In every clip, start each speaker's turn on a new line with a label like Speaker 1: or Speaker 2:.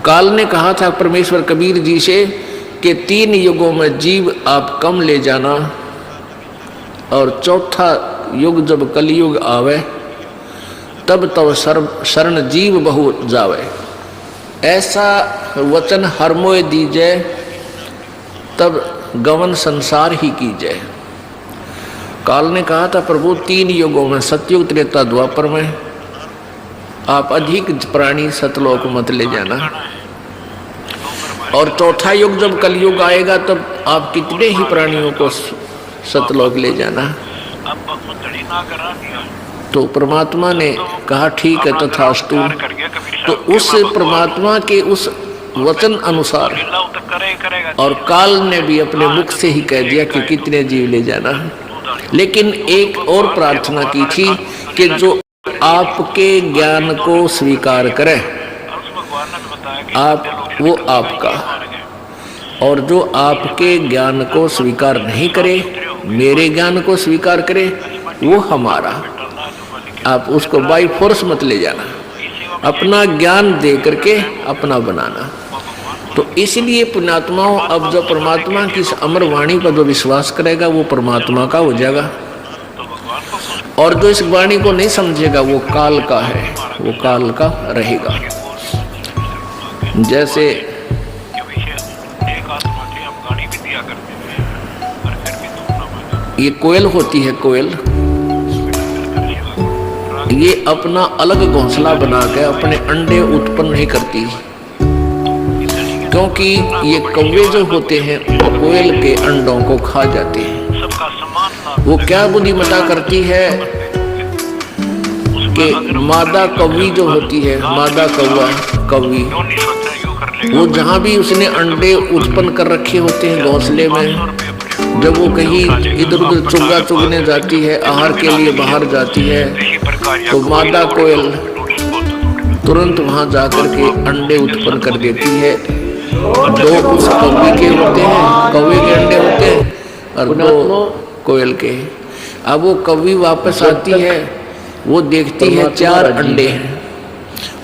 Speaker 1: काल ने कहा था परमेश्वर कबीर जी से कि 3 युगों में जीव आप कम ले जाना, और चौथा युग जब कलयुग आवे तब तो शरण जीव बहु जावे। ऐसा वचन हर मोय दीजै, तब गवन संसार ही कीजै। काल ने कहा था प्रभु 3 युगों में, सतयुग, त्रेता, द्वापर में आप अधिक प्राणी सतलोक मत ले जाना, और चौथा युग जब कलयुग आएगा तब आप कितने ही प्राणियों को सतलोक ले जाना। तो परमात्मा ने कहा ठीक है तथास्तु। तो उस परमात्मा के उस वचन अनुसार, और काल ने भी अपने मुख से ही कह दिया कि कितने जीव ले जाना। लेकिन एक और प्रार्थना की थी कि जो आपके ज्ञान को स्वीकार करे आप, वो आपका, और जो आपके ज्ञान को स्वीकार नहीं करे, मेरे ज्ञान को स्वीकार करे, वो हमारा। आप उसको बाई फोर्स मत ले जाना, अपना ज्ञान दे करके अपना बनाना। तो इसलिए पुण्यात्माओं, अब जो परमात्मा की इस अमर वाणी पर जो विश्वास करेगा वो परमात्मा का हो जाएगा, और जो इस वाणी को नहीं समझेगा वो काल का है, वो काल का रहेगा। जैसे ये कोयल होती है, कोयल ये अपना अलग घोंसला बना के अपने अंडे उत्पन्न नहीं करती, क्योंकि ये कौवे जो होते हैं वो कोयल के अंडों को खा जाते हैं। वो क्या बुद्धिमता करती है कि मादा कौवी जो होती है, मादा कौवा, कौवी, वो जहाँ भी उसने अंडे उत्पन्न कर रखे होते हैं घोंसले में, जब वो कहीं इधर उधर चुगा चुगने जाती है, आहार के लिए बाहर जाती है, तो मादा कोयल तुरंत वहां जाकर के अंडे उत्पन्न कर देती है। 2 उस कौवे के होते हैं, कौवे के अंडे होते हैं, और 2 कोयल के। अब वो कौवी वापस आती है, वो देखती है 4 अंडे हैं,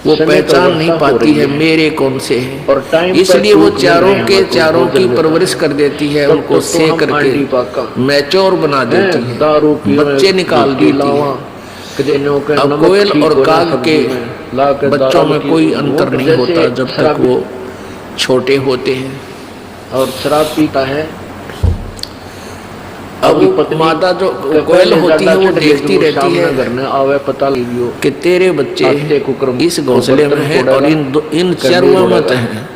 Speaker 1: वो पहचान नहीं पाती है मेरे कौन से हैं, इसलिए वो चारों के चारों की परवरिश कर देती है, उनको सेक करके मैच्योर बना देती है, बच्चे निकाल देती है। अब कोयल और काग के बच्चों में कोई अंतर नहीं होता जब तक वो छोटे होते हैं,
Speaker 2: और शराब पीता है।
Speaker 1: अब माता जो कोयल होती है वो देखती रहती है
Speaker 2: घर में आवे पता लियो
Speaker 1: कि तेरे बच्चे इस घोंसले में हैं और इन चरवा मत हैं।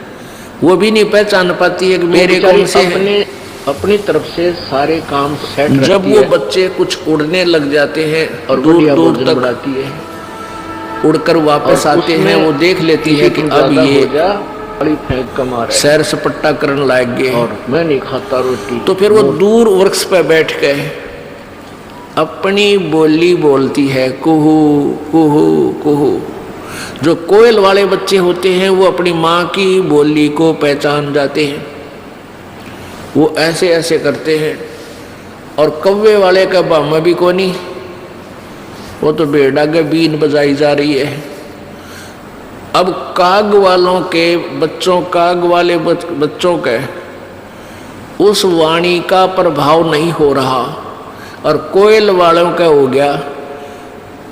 Speaker 1: वो भी नहीं पहचान पाती है कि मेरे कौन से हैं।
Speaker 2: अपनी तरफ से सारे काम सेट करती है।
Speaker 1: जब वो बच्चे कुछ उड़ने लग जाते हैं और दूर दूर तक बढ़ाती है, उड़कर वापस आते हैं, वो देख लेती है कि अब ये सैर सपट्टा करने लायक गए
Speaker 2: और मैं नहीं खाता रोटी।
Speaker 1: तो फिर वो दूर वृक्ष पर बैठ के अपनी बोली बोलती है, कुहू कुहू कुहू। जो कोयल वाले बच्चे होते हैं वो अपनी माँ की बोली को पहचान जाते हैं, वो ऐसे ऐसे करते हैं। और कौवे वाले का बामा भी कोनी, वो तो बेड़ा के बीन बजाई जा रही है। अब काग वालों के बच्चों, काग वाले बच्चों के उस वाणी का प्रभाव नहीं हो रहा, और कोयल वालों का हो गया।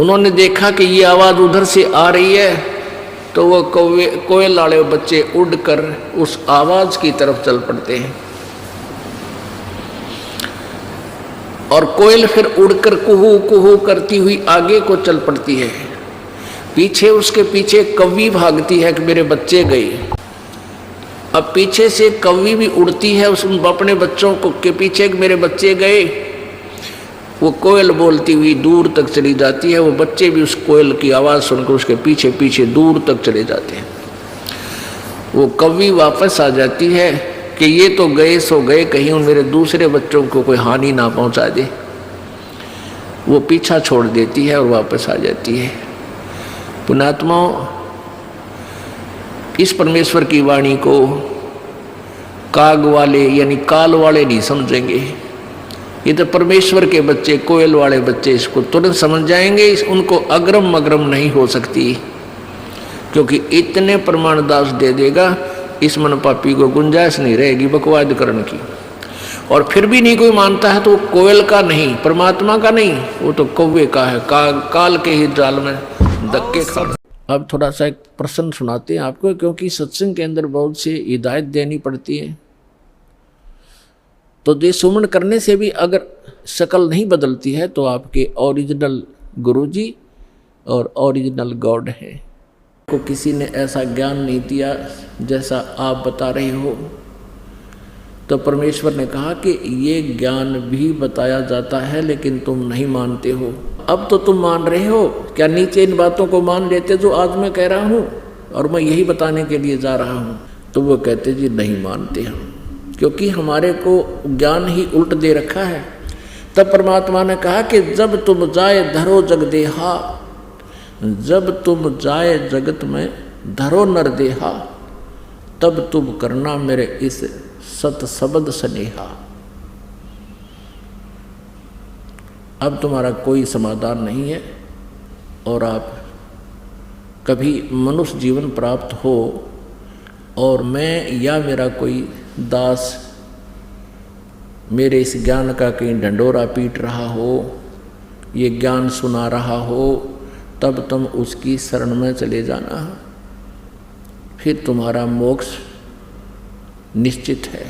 Speaker 1: उन्होंने देखा कि ये आवाज़ उधर से आ रही है, तो वो कोयल वाले बच्चे उड़कर उस आवाज़ की तरफ चल पड़ते हैं, और कोयल फिर उड़कर कुहू कुहू करती हुई आगे को चल पड़ती है। पीछे उसके पीछे कौवी भागती है कि मेरे बच्चे गए। अब पीछे से कौवी भी उड़ती है उस अपने बच्चों को के पीछे कि मेरे बच्चे गए। वो कोयल बोलती हुई दूर तक चली जाती है, वो बच्चे भी उस कोयल की आवाज़ सुनकर उसके पीछे पीछे दूर तक चले जाते हैं। वो कौवी वापस आ जाती है कि ये तो गए सो गए, कहीं उन मेरे दूसरे बच्चों को कोई हानि ना पहुंचा दे। वो पीछा छोड़ देती है और वापस आ जाती है। पुण्यात्माओं, इस परमेश्वर की वाणी को काग वाले यानी काल वाले नहीं समझेंगे। ये तो परमेश्वर के बच्चे, कोयल वाले बच्चे इसको तुरंत समझ जाएंगे। उनको अग्रम मग्रम नहीं हो सकती, क्योंकि इतने प्रमाण दास दे देगा इस मन पापी को गुंजाइश नहीं रहेगी बकवाद करने की। और फिर भी नहीं कोई मानता है तो कोयल का नहीं, परमात्मा का नहीं, वो तो कौवे का है, काल के ही जाल में धक्के खा। अब थोड़ा सा एक प्रश्न सुनाते हैं आपको, क्योंकि सत्संग के अंदर बहुत से हिदायत देनी पड़ती है। तो देश सुमन करने से भी अगर शक्ल नहीं बदलती है तो आपके ओरिजिनल गुरुजी और ओरिजिनल गॉड है। को किसी ने ऐसा ज्ञान नहीं दिया जैसा आप बता रहे हो, तो परमेश्वर ने कहा कि ये ज्ञान भी बताया जाता है लेकिन तुम नहीं मानते हो। अब तो तुम मान रहे हो, क्या नीचे इन बातों को मान लेते जो आज मैं कह रहा हूँ और मैं यही बताने के लिए जा रहा हूँ? तो वो कहते जी नहीं मानते हम, क्योंकि हमारे को ज्ञान ही उल्ट दे रखा है। तब परमात्मा ने कहा कि जब तुम जाए धरो जग देहा, जब तुम जाए जगत में धरो नर देहा, तब तुम करना मेरे इस सत शब्द स्नेहा। अब तुम्हारा कोई समाधान नहीं है और आप कभी मनुष्य जीवन प्राप्त हो और मैं या मेरा कोई दास मेरे इस ज्ञान का कहीं ढंडोरा पीट रहा हो, ये ज्ञान सुना रहा हो, तब तुम उसकी शरण में चले जाना, फिर तुम्हारा मोक्ष निश्चित है।